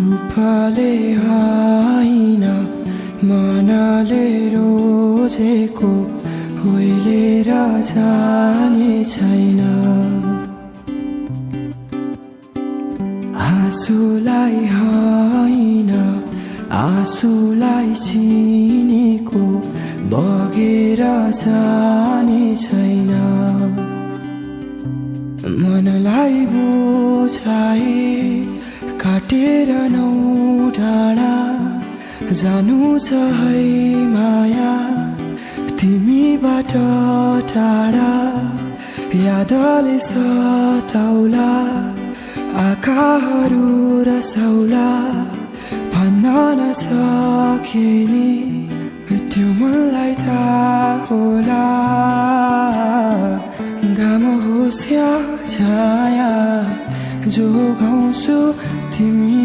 रूपले होइन मनले रोजेको होइलेर जाने छैन। आँसुलाई होइन आँसुलाई चिनेको बगेर जाने छैन। मनलाई बुझाए काटेर नौ डाँडा जानु छ है माया तिमीबाट टाढा। यादले सताउला आँखाहरू रसाउला भन्न नसके नि त्यो मनलाई थाहा होला। घाम होस् या छाया जोगाउँछु तिमी